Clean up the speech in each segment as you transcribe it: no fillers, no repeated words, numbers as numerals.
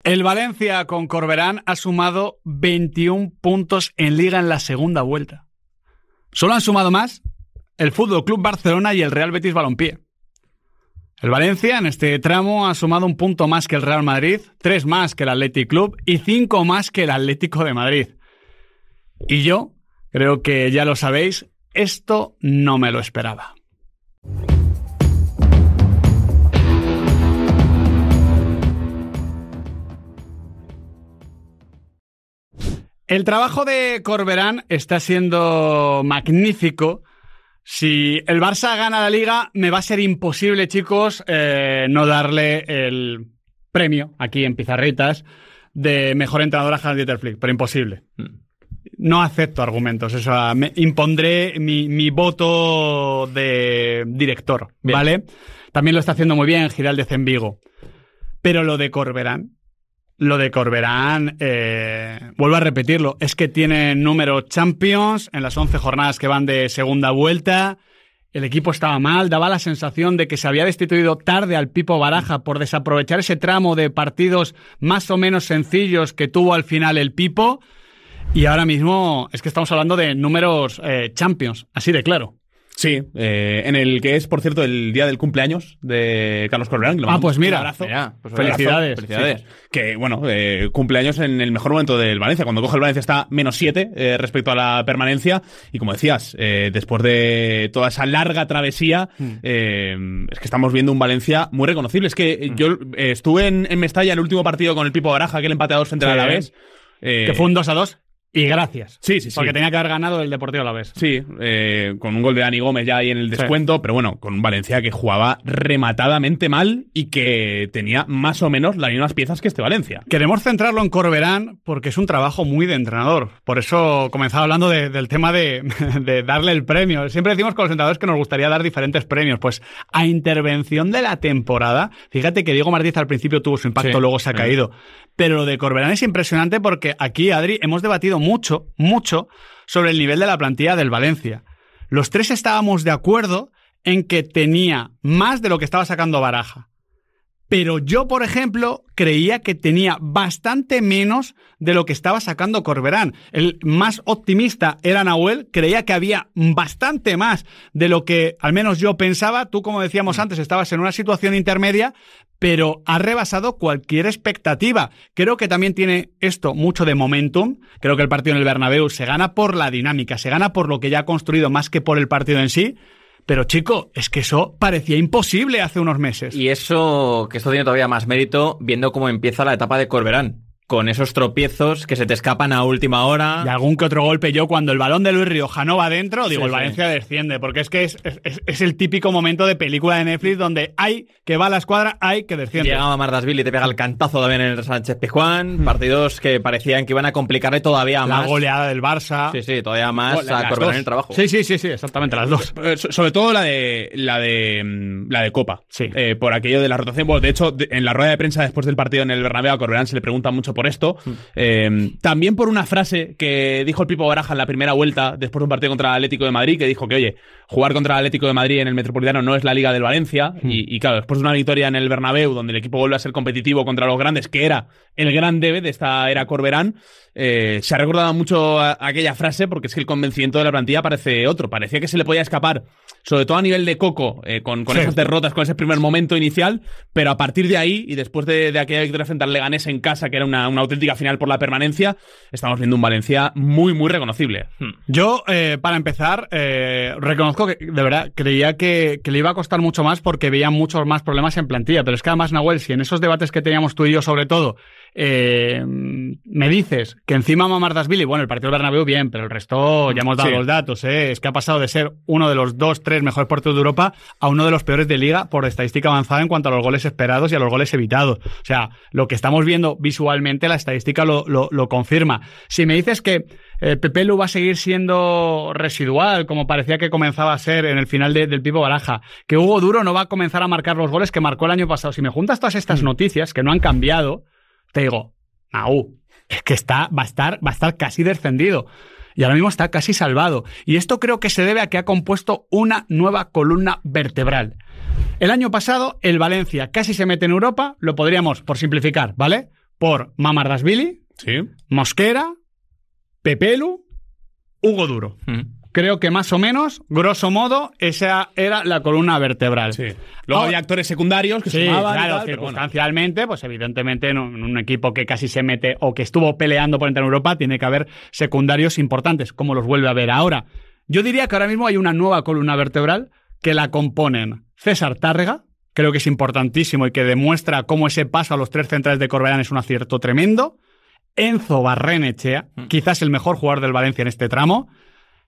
El Valencia con Corberán ha sumado 21 puntos en Liga en la segunda vuelta. Solo han sumado más el Fútbol Club Barcelona y el Real Betis Balompié. El Valencia en este tramo ha sumado un punto más que el Real Madrid, 3 más que el Athletic Club y 5 más que el Atlético de Madrid. Y yo, creo que ya lo sabéis, esto no me lo esperaba. El trabajo de Corberán está siendo magnífico. Si el Barça gana la Liga, me va a ser imposible, chicos, no darle el premio, aquí en pizarritas, de mejor entrenador a Hans-Dieter Flick, pero imposible. No acepto argumentos, o sea, me impondré mi voto de director, bien. ¿Vale? También lo está haciendo muy bien Giraldez en Vigo. Pero lo de Corberán, vuelvo a repetirlo, es que tiene número Champions en las 11 jornadas que van de segunda vuelta. El equipo estaba mal, daba la sensación de que se había destituido tarde al Pipo Baraja por desaprovechar ese tramo de partidos más o menos sencillos que tuvo al final el Pipo. Y ahora mismo es que estamos hablando de números Champions, así de claro. Sí, en el que es, por cierto, el día del cumpleaños de Carlos Corberán. Pues mira, un abrazo. Pues felicidades. Felicidades. Sí. Que, bueno, cumpleaños en el mejor momento del Valencia. Cuando coge el Valencia está -7 respecto a la permanencia. Y como decías, después de toda esa larga travesía, es que estamos viendo un Valencia muy reconocible. Es que yo estuve en Mestalla el último partido con el Pipo Baraja, aquel empate a 2 frente al Alavés. Que fue un 2-2. Y gracias. Sí. Porque tenía que haber ganado el Deportivo Alavés. Sí, con un gol de Dani Gómez ya ahí en el descuento, pero bueno, con un Valencia que jugaba rematadamente mal y que tenía más o menos las mismas piezas que este Valencia. Queremos centrarlo en Corberán porque es un trabajo muy de entrenador. Por eso comenzaba hablando del tema de darle el premio. Siempre decimos con los entrenadores que nos gustaría dar diferentes premios. Pues a intervención de la temporada, fíjate que Diego Martínez al principio tuvo su impacto, luego se ha caído. Pero lo de Corberán es impresionante porque aquí, Adri, hemos debatido mucho sobre el nivel de la plantilla del Valencia. Los tres estábamos de acuerdo en que tenía más de lo que estaba sacando Baraja. Pero yo, por ejemplo, creía que tenía bastante menos de lo que estaba sacando Corberán. El más optimista era Nahuel, creía que había bastante más de lo que al menos yo pensaba. Tú, como decíamos antes, estabas en una situación intermedia, pero ha rebasado cualquier expectativa. Creo que también tiene esto mucho de momentum. Creo que el partido en el Bernabéu se gana por la dinámica, se gana por lo que ya ha construido más que por el partido en sí. Pero, chico, es que eso parecía imposible hace unos meses. Y eso, que esto tiene todavía más mérito, viendo cómo empieza la etapa de Corberán. Con esos tropiezos que se te escapan a última hora. Y algún que otro golpe. Yo, cuando el balón de Luis Rioja no va adentro, digo, el Valencia desciende. Porque es que es el típico momento de película de Netflix donde hay que va a la escuadra, hay que desciende. Llegaba Mardasvili y te pega el cantazo también en el Sánchez Pizjuán. Partidos que parecían que iban a complicarle todavía más. La goleada del Barça. Sí, todavía más a Corberán en el trabajo. Sí, exactamente, las dos. Sobre todo la de Copa. Sí. Por aquello de la rotación. Bueno, de hecho, en la rueda de prensa después del partido en el Bernabéu a Corberán se le pregunta mucho por esto. También por una frase que dijo el Pipo Baraja en la primera vuelta después de un partido contra el Atlético de Madrid, que dijo que, oye, jugar contra el Atlético de Madrid en el Metropolitano no es la Liga del Valencia. Y claro, después de una victoria en el Bernabéu, donde el equipo vuelve a ser competitivo contra los grandes, que era el gran debe de esta era Corberán, se ha recordado mucho aquella frase, porque es que el convencimiento de la plantilla parece otro. Parecía que se le podía escapar, sobre todo a nivel de coco, con esas derrotas, con ese primer momento inicial, pero a partir de ahí, y después de aquella victoria frente al Leganés en casa, que era una auténtica final por la permanencia, estamos viendo un Valencia muy, muy reconocible. Yo, para empezar, reconozco que, de verdad, creía que le iba a costar mucho más porque veía muchos más problemas en plantilla, pero es que además, Nahuel, si en esos debates que teníamos tú y yo sobre todo, me dices que encima Mamardasvili, bueno, el partido del Bernabéu bien, pero el resto ya hemos dado los datos, es que ha pasado de ser uno de los 2-3 mejores porteros de Europa a uno de los peores de Liga por estadística avanzada en cuanto a los goles esperados y a los goles evitados. O sea, lo que estamos viendo visualmente, la estadística lo confirma. Si me dices que Pepe Lu va a seguir siendo residual, como parecía que comenzaba a ser en el final del Pipo Baraja, que Hugo Duro no va a comenzar a marcar los goles que marcó el año pasado, si me juntas todas estas noticias que no han cambiado, te digo, es que va a estar casi descendido. Y ahora mismo está casi salvado. Y esto creo que se debe a que ha compuesto una nueva columna vertebral. El año pasado, el Valencia casi se mete en Europa, lo podríamos, por simplificar, ¿vale? por Mamardashvili, Sí. Mosquera, Pepelu, Hugo Duro. Creo que más o menos, grosso modo, esa era la columna vertebral. Sí. Luego había actores secundarios que Sí, sumaban y claro, tal, pero bueno. circunstancialmente, pues evidentemente en un equipo que casi se mete o que estuvo peleando por entrar en Europa, tiene que haber secundarios importantes, como los vuelve a ver ahora. Yo diría que ahora mismo hay una nueva columna vertebral que la componen César Tárrega, creo que es importantísimo y que demuestra cómo ese paso a los 3 centrales de Corberán es un acierto tremendo. Enzo Barrenechea, quizás el mejor jugador del Valencia en este tramo.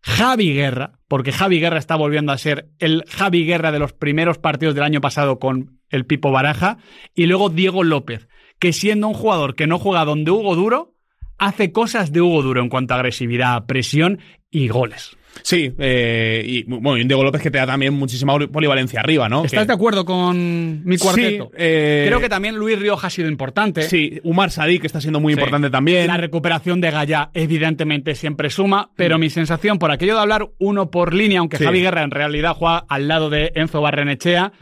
Javi Guerra, porque Javi Guerra está volviendo a ser el Javi Guerra de los primeros partidos del año pasado con el Pipo Baraja. Y luego Diego López, que siendo un jugador que no juega donde Hugo Duro, hace cosas de Hugo Duro en cuanto a agresividad, presión y goles. Sí, y bueno, y un Diego López que te da también muchísima polivalencia arriba, ¿no? ¿Estás de acuerdo con mi cuarteto? Sí, creo que también Luis Rioja ha sido importante. Sí, Umar Sadik está siendo muy importante también. La recuperación de Gallá evidentemente siempre suma, pero mi sensación por aquello de hablar uno por línea, aunque Javi Guerra en realidad juega al lado de Enzo Barrenechea,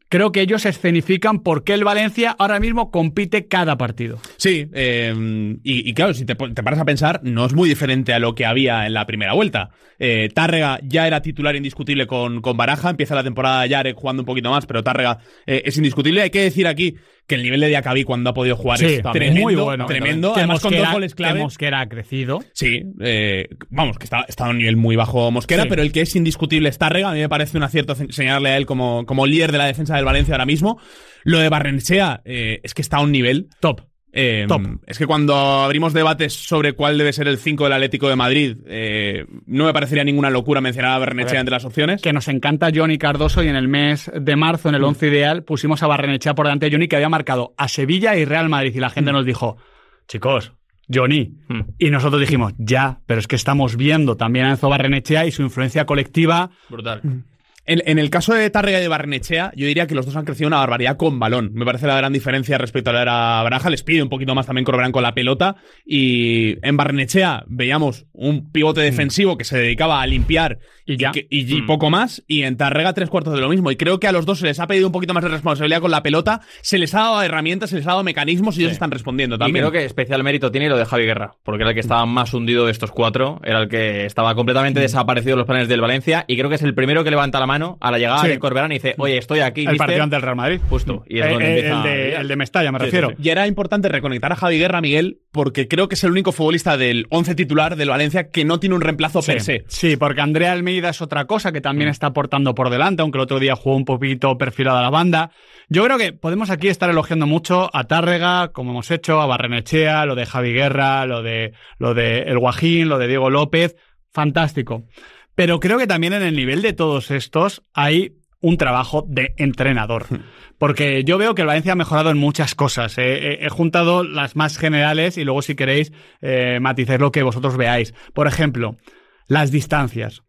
creo que ellos escenifican por qué el Valencia ahora mismo compite cada partido. Sí, y claro, si te paras a pensar, no es muy diferente a lo que había en la primera vuelta. Tárrega ya era titular indiscutible con Baraja, empieza la temporada Yarek jugando un poquito más, pero Tárrega es indiscutible. Hay que decir aquí que el nivel de Diacabí cuando ha podido jugar es tremendo, muy bueno, tremendo. Que Además Mosquera, con 2 goles clave. que Mosquera ha crecido. Sí, vamos, que está a un nivel muy bajo Mosquera, pero el que es indiscutible es Tárrega. A mí me parece un acierto señalarle a él como líder de la defensa del Valencia ahora mismo. Lo de Barrenechea es que está a un nivel top. Top. Es que cuando abrimos debates sobre cuál debe ser el 5 del Atlético de Madrid, no me parecería ninguna locura mencionar a Barrenechea entre las opciones. Que nos encanta Johnny Cardoso y en el mes de marzo, en el 11 ideal, pusimos a Barrenechea por delante de Johnny, que había marcado a Sevilla y Real Madrid. Y la gente nos dijo, chicos, Johnny. Y nosotros dijimos, ya, pero es que estamos viendo también a Enzo Barrenechea y su influencia colectiva. Brutal. En el caso de Tárrega y de Barrenechea, yo diría que los dos han crecido una barbaridad con balón. Me parece la gran diferencia respecto a la era Baraja. Les pide un poquito más también Corberán con la pelota. Y en Barrenechea veíamos un pivote defensivo que se dedicaba a limpiar y poco más. Y en Tárrega 3/4 de lo mismo. Y creo que a los dos se les ha pedido un poquito más de responsabilidad con la pelota. Se les ha dado herramientas, se les ha dado mecanismos y ellos están respondiendo también. Y creo que especial mérito tiene lo de Javi Guerra, porque era el que estaba más hundido de estos 4. Era el que estaba completamente desaparecido de los planes del Valencia. Y creo que es el primero que levanta la mano a la llegada de Corberán y dice, oye, estoy aquí. El partido ante el Real Madrid. Justo. Y es donde empieza el de Mestalla, me refiero. Y era importante reconectar a Javi Guerra, Miguel, porque creo que es el único futbolista del 11 titular del Valencia que no tiene un reemplazo per se. Sí, porque Andrea Almeida es otra cosa que también está aportando por delante, aunque el otro día jugó un poquito perfilado a la banda. Yo creo que podemos aquí estar elogiando mucho a Tárrega, como hemos hecho, a Barrenechea, lo de Javi Guerra, lo de El Guajín, lo de Diego López. Fantástico. Pero creo que también en el nivel de todos estos hay un trabajo de entrenador. Porque yo veo que el Valencia ha mejorado en muchas cosas. He juntado las más generales y luego, si queréis, matizar lo que vosotros veáis. Por ejemplo, las distancias.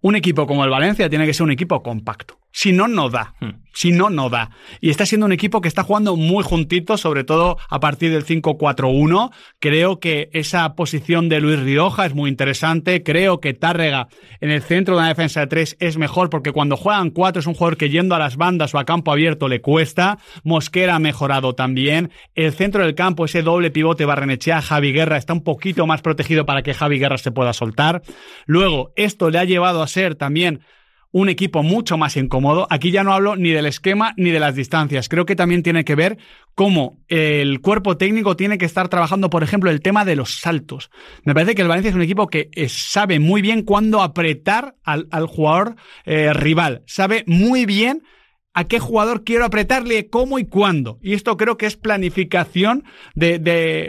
Un equipo como el Valencia tiene que ser un equipo compacto. Si no, no da. Si no, no da. Y está siendo un equipo que está jugando muy juntito, sobre todo a partir del 5-4-1. Creo que esa posición de Luis Rioja es muy interesante. Creo que Tárrega en el centro de una defensa de 3 es mejor, porque cuando juegan 4 es un jugador que yendo a las bandas o a campo abierto le cuesta. Mosquera ha mejorado también. El centro del campo, ese doble pivote Barrenechea, Javi Guerra, está un poquito más protegido para que Javi Guerra se pueda soltar. Luego, esto le ha llevado a ser también un equipo mucho más incómodo. Aquí ya no hablo ni del esquema ni de las distancias. Creo que también tiene que ver cómo el cuerpo técnico tiene que estar trabajando, por ejemplo, el tema de los saltos. Me parece que el Valencia es un equipo que sabe muy bien cuándo apretar al jugador rival. Sabe muy bien a qué jugador quiero apretarle, cómo y cuándo. Y esto creo que es planificación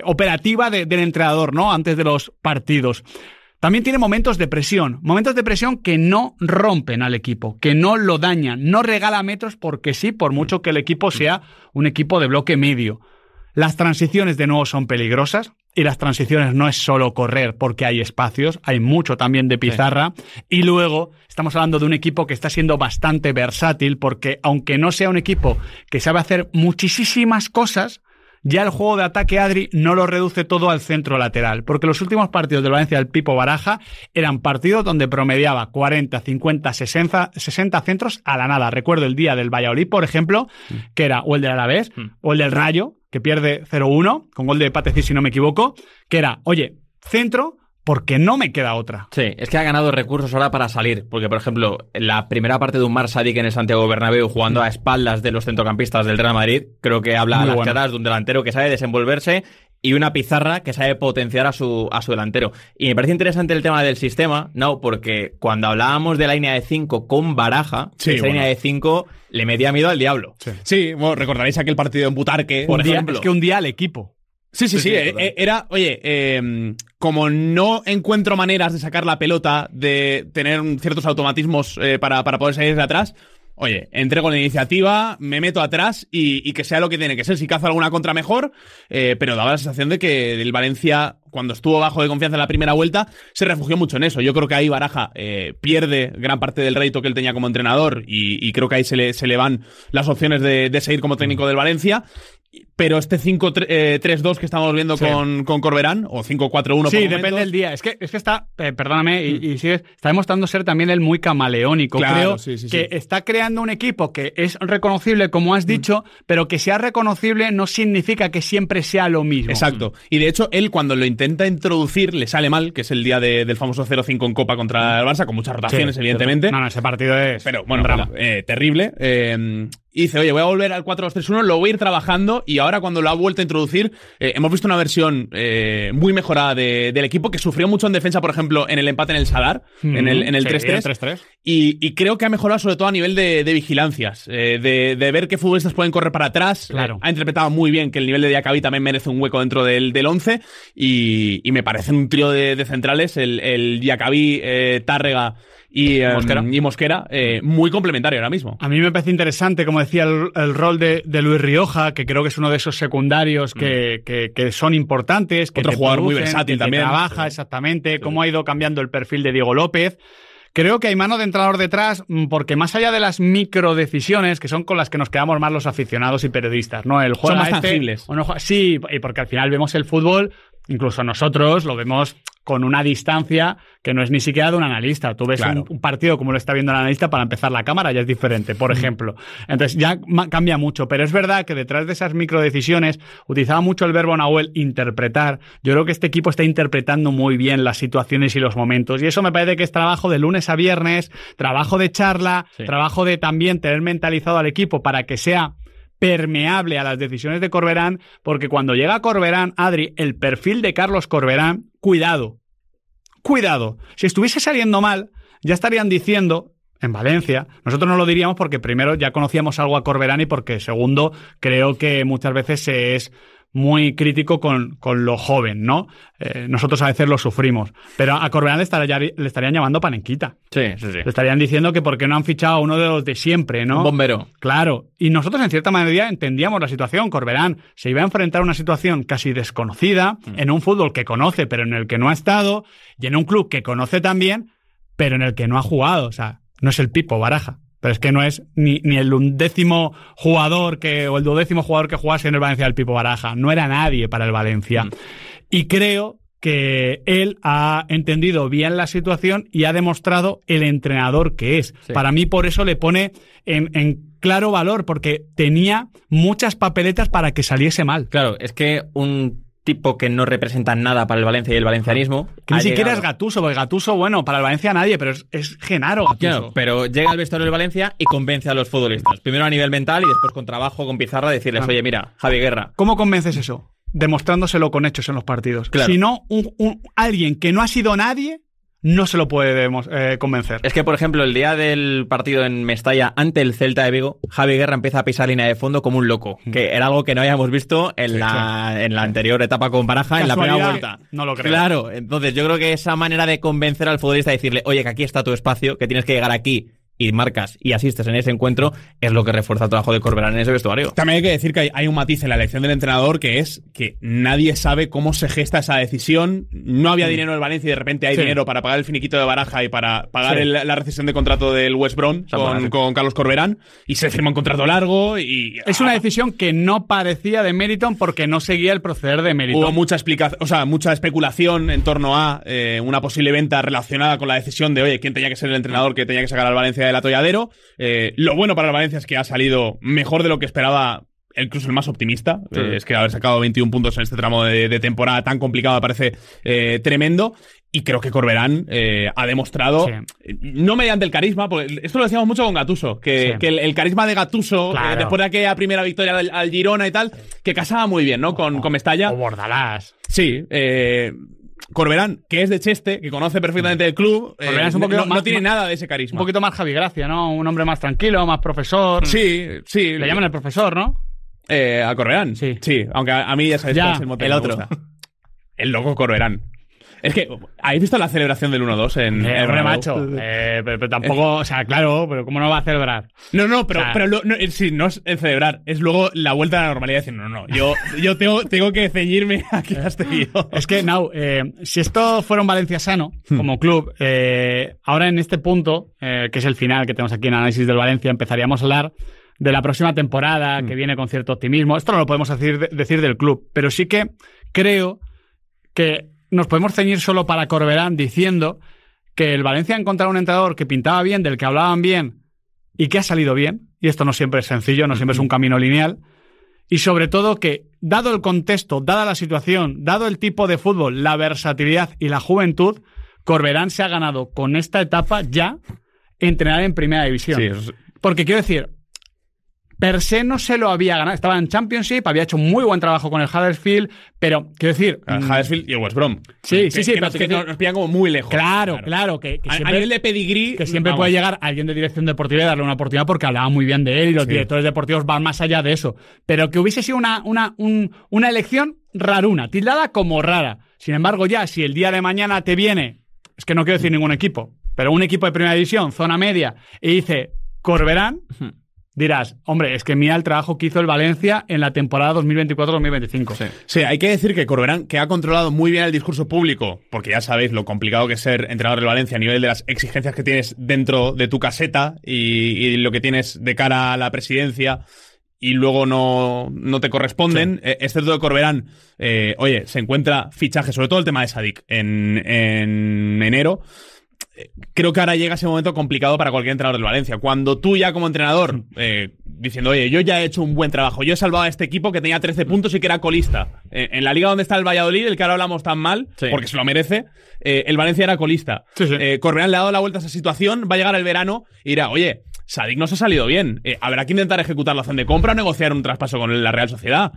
operativa del entrenador, ¿no? Antes de los partidos. También tiene momentos de presión que no rompen al equipo, que no lo dañan, no regala metros porque sí, por mucho que el equipo sea un equipo de bloque medio. Las transiciones de nuevo son peligrosas y las transiciones no es solo correr porque hay espacios, hay mucho también de pizarra. Y luego estamos hablando de un equipo que está siendo bastante versátil porque aunque no sea un equipo que sabe hacer muchísimas cosas, ya el juego de ataque Adri no lo reduce todo al centro lateral, porque los últimos partidos del Valencia del Pipo Baraja eran partidos donde promediaba 40, 50, 60 centros a la nada. Recuerdo el día del Valladolid, por ejemplo, que era o el del Alavés o el del Rayo, que pierde 0-1, con gol de Pateci si no me equivoco, que era, oye, centro, porque no me queda otra. Sí, es que ha ganado recursos ahora para salir, porque por ejemplo, la primera parte de un Umar Sadik en el Santiago Bernabéu jugando a espaldas de los centrocampistas del Real Madrid, creo que habla a las claras de un delantero que sabe desenvolverse y una Pizarra que sabe potenciar a su delantero. Y me parece interesante el tema del sistema, ¿no? Porque cuando hablábamos de la línea de 5 con Baraja, esa línea de 5 le metía miedo al diablo. Sí, bueno, recordaréis aquel partido en Butarque, por ejemplo. Es que un día al equipo. Sí, era, oye, como no encuentro maneras de sacar la pelota, de tener ciertos automatismos para poder salir de atrás, oye, entrego la iniciativa, me meto atrás y que sea lo que tiene que ser. Si cazo alguna contra mejor, pero daba la sensación de que el Valencia, cuando estuvo bajo de confianza en la primera vuelta, se refugió mucho en eso. Yo creo que ahí Baraja pierde gran parte del rédito que él tenía como entrenador y creo que ahí se le van las opciones de seguir como técnico del Valencia. Pero este 5-3-2 que estamos viendo con Corberán, o 5-4-1 sí, depende del día. Es que está, perdóname, y sigues, está demostrando ser también él muy camaleónico. Claro, creo que está creando un equipo que es reconocible, como has dicho, pero que sea reconocible no significa que siempre sea lo mismo. Exacto. Y de hecho, él cuando lo intenta introducir le sale mal, que es el día del famoso 0-5 en Copa contra el Barça, con muchas rotaciones, evidentemente. No, ese partido es... Pero bueno, terrible. Y dice, oye, voy a volver al 4-2-3-1, lo voy a ir trabajando, y ahora cuando lo ha vuelto a introducir, hemos visto una versión muy mejorada del equipo, que sufrió mucho en defensa, por ejemplo, en el empate en el Sadar, en el 3-3. Y creo que ha mejorado sobre todo a nivel de vigilancias, de ver qué futbolistas pueden correr para atrás. Claro. Ha interpretado muy bien que el nivel de Diacabí también merece un hueco dentro del 11, y me parece un trío de centrales, el Diacabí, Tárrega y Mosquera, muy complementario ahora mismo. A mí me parece interesante, como decía, el rol de Luis Rioja, que creo que es uno de esos secundarios que son importantes. Que otro jugador muy versátil también. Trabaja, exactamente, cómo ha ido cambiando el perfil de Diego López. Creo que hay mano de entrenador detrás, porque más allá de las microdecisiones, que son con las que nos quedamos más los aficionados y periodistas, ¿no? El juego son más tangibles. Sí, y porque al final vemos el fútbol, incluso nosotros lo vemos con una distancia que no es ni siquiera de un analista. Tú ves un partido como lo está viendo el analista, para empezar la cámara ya es diferente, por ejemplo. Entonces ya cambia mucho, pero es verdad que detrás de esas microdecisiones utilizaba mucho el verbo Nahuel, interpretar. Yo creo que este equipo está interpretando muy bien las situaciones y los momentos, y eso me parece que es trabajo de lunes a viernes, trabajo de charla, trabajo de también tener mentalizado al equipo para que sea permeable a las decisiones de Corberán, porque cuando llega Corberán, Adri, el perfil de Carlos Corberán, cuidado, si estuviese saliendo mal, ya estarían diciendo en Valencia, nosotros no lo diríamos porque primero ya conocíamos algo a Corberán, y porque segundo, creo que muchas veces se es muy crítico con lo joven, ¿no? Nosotros a veces lo sufrimos. Pero a Corberán le estarían llamando panenquita. Sí. Le estarían diciendo que por qué no han fichado a uno de los de siempre, ¿no? Un bombero. Claro. Y nosotros en cierta manera entendíamos la situación. Corberán se iba a enfrentar a una situación casi desconocida, en un fútbol que conoce pero en el que no ha estado, y en un club que conoce también pero en el que no ha jugado. O sea, no es el Pipo Baraja. Pero es que no es ni el 11º jugador o el 12º jugador que jugase en el Valencia del Pipo Baraja. No era nadie para el Valencia. Y creo que él ha entendido bien la situación y ha demostrado el entrenador que es. Sí. Para mí, por eso le pone en claro valor, porque tenía muchas papeletas para que saliese mal. Claro, es que un tipo que no representa nada para el Valencia y el valencianismo. Que ni siquiera es Gattuso, porque Gattuso, bueno, para el Valencia nadie, pero es Genaro Gattuso. Claro, pero llega al vestuario del Valencia y convence a los futbolistas. Primero a nivel mental y después con trabajo, con pizarra, decirles, oye, mira, Javi Guerra. ¿Cómo convences eso? Demostrándoselo con hechos en los partidos. Claro. Si no, alguien que no ha sido nadie no se lo puede convencer. Es que, por ejemplo, el día del partido en Mestalla ante el Celta de Vigo, Javi Guerra empieza a pisar línea de fondo como un loco, que era algo que no habíamos visto en la anterior etapa con Baraja, en la primera vuelta. No lo creo. Claro, entonces yo creo que esa manera de convencer al futbolista, decirle, oye, que aquí está tu espacio, que tienes que llegar aquí, y marcas y asistes en ese encuentro, es lo que refuerza el trabajo de Corberán en ese vestuario. También hay que decir que hay un matiz en la elección del entrenador, que es que nadie sabe cómo se gesta esa decisión. No había dinero en el Valencia y de repente hay dinero para pagar el finiquito de Baraja y para pagar la rescisión de contrato del West Brom con Carlos Corberán, y se firma un contrato largo y... Es una decisión que no parecía de Meriton porque no seguía el proceder de Meriton. Hubo mucha especulación en torno a una posible venta relacionada con la decisión de, oye, quién tenía que ser el entrenador que tenía que sacar al Valencia del atolladero. Lo bueno para el Valencia es que ha salido mejor de lo que esperaba incluso el más optimista. Es que haber sacado 21 puntos en este tramo de temporada tan complicado me parece tremendo. Y creo que Corberán ha demostrado, no mediante el carisma, porque esto lo decíamos mucho con Gattuso, que el carisma de Gattuso, después de aquella primera victoria al Girona y tal, que casaba muy bien, ¿no? Con Mestalla. O Bordalás. Sí, Corberán, que es de Cheste, que conoce perfectamente el club, es un poquito no tiene nada de ese carisma. Un poquito más Javi Gracia, ¿no? Un hombre más tranquilo, más profesor. Sí. Le llaman el profesor, ¿no? A Corberán. Sí, aunque a mí ya sabes cuál es el mote. El otro. El loco Corberán. Es que, ¿habéis visto la celebración del 1-2 en el hombre macho. Pero tampoco, o sea, claro, pero ¿cómo no va a celebrar? No, pero sí, no es el celebrar, es luego la vuelta a la normalidad diciendo, no, yo tengo que ceñirme a que has tenido. Es que, si esto fuera un Valencia sano, como club, ahora en este punto, que es el final que tenemos aquí en Análisis del Valencia, empezaríamos a hablar de la próxima temporada, que viene con cierto optimismo. Esto no lo podemos decir del club, pero sí que creo que nos podemos ceñir solo para Corberán diciendo que el Valencia ha encontrado un entrenador que pintaba bien, del que hablaban bien y que ha salido bien, y esto no siempre es sencillo, no siempre es un camino lineal, y sobre todo que, dado el contexto, dada la situación, dado el tipo de fútbol, la versatilidad y la juventud, Corberán se ha ganado con esta etapa ya entrenar en primera división. Sí, porque quiero decir, per se no se lo había ganado. Estaba en Championship, había hecho muy buen trabajo con el Huddersfield, pero quiero decir... Huddersfield y el West Brom. Sí. Que nos pillan como muy lejos. Claro. Que siempre, a nivel de pedigrí... Que siempre puede llegar alguien de dirección deportiva y darle una oportunidad porque hablaba muy bien de él y los directores deportivos van más allá de eso. Pero que hubiese sido una elección raruna, tildada como rara. Sin embargo, ya, si el día de mañana te viene, es que no quiero decir ningún equipo, pero un equipo de primera división, zona media, y dice Corberán... Dirás, hombre, es que mira el trabajo que hizo el Valencia en la temporada 2024-2025. Sí, hay que decir que Corberán, que ha controlado muy bien el discurso público, porque ya sabéis lo complicado que es ser entrenador del Valencia a nivel de las exigencias que tienes dentro de tu caseta y lo que tienes de cara a la presidencia y luego no te corresponden. Sí. Excepto de Corberán, se encuentra fichaje, sobre todo el tema de Sadik en enero. Creo que ahora llega ese momento complicado para cualquier entrenador del Valencia. Cuando tú ya como entrenador, diciendo, oye, yo ya he hecho un buen trabajo, yo he salvado a este equipo que tenía 13 puntos y que era colista. En la liga donde está el Valladolid, el que ahora hablamos tan mal, porque se lo merece, el Valencia era colista. Sí. Corberán le ha dado la vuelta a esa situación, va a llegar el verano y dirá, oye, Sadik nos ha salido bien, habrá que intentar ejecutar la opción de compra o negociar un traspaso con la Real Sociedad.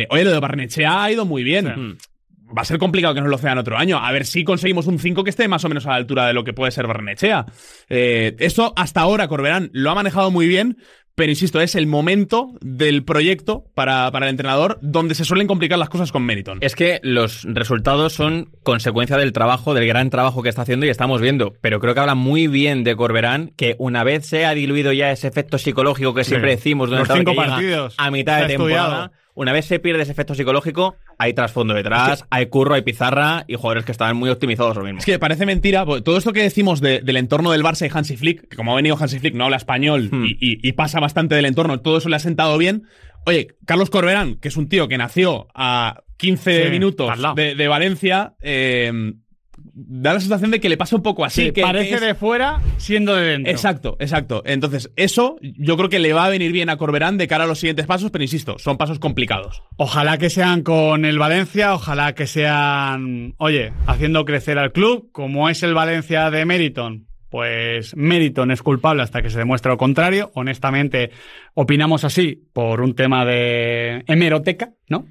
Oye, lo de Barrenechea ha ido muy bien. Sí. Va a ser complicado que nos lo cedan otro año. A ver si conseguimos un 5 que esté más o menos a la altura de lo que puede ser Barrenechea. Esto hasta ahora Corberán lo ha manejado muy bien, pero insisto, es el momento del proyecto para el entrenador donde se suelen complicar las cosas con Meriton. Es que los resultados son consecuencia del trabajo, del gran trabajo que está haciendo y estamos viendo. Pero creo que habla muy bien de Corberán, que una vez se ha diluido ya ese efecto psicológico que siempre decimos de un entrenador que llega a mitad de temporada. Una vez se pierde ese efecto psicológico, hay trasfondo detrás, hay curro, hay pizarra y jugadores que están muy optimizados lo mismo. Es que parece mentira, todo esto que decimos del entorno del Barça y Hansi Flick, que como ha venido Hansi Flick no habla español y pasa bastante del entorno, todo eso le ha sentado bien. Oye, Carlos Corberán, que es un tío que nació a 15 minutos de Valencia, da la sensación de que le pasa un poco así. Sí, que parece de fuera siendo de dentro. Exacto. Entonces, eso yo creo que le va a venir bien a Corberán de cara a los siguientes pasos, pero insisto, son pasos complicados. Ojalá que sean con el Valencia, ojalá que sean, haciendo crecer al club, como es el Valencia de Meriton. Pues Meriton es culpable hasta que se demuestre lo contrario. Honestamente, opinamos así por un tema de hemeroteca, ¿no?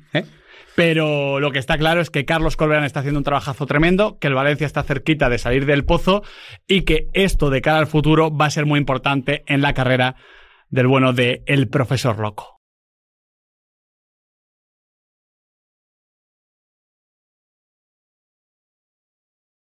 Pero lo que está claro es que Carlos Corberán está haciendo un trabajazo tremendo, que el Valencia está cerquita de salir del pozo y que esto de cara al futuro va a ser muy importante en la carrera del bueno de el profesor loco.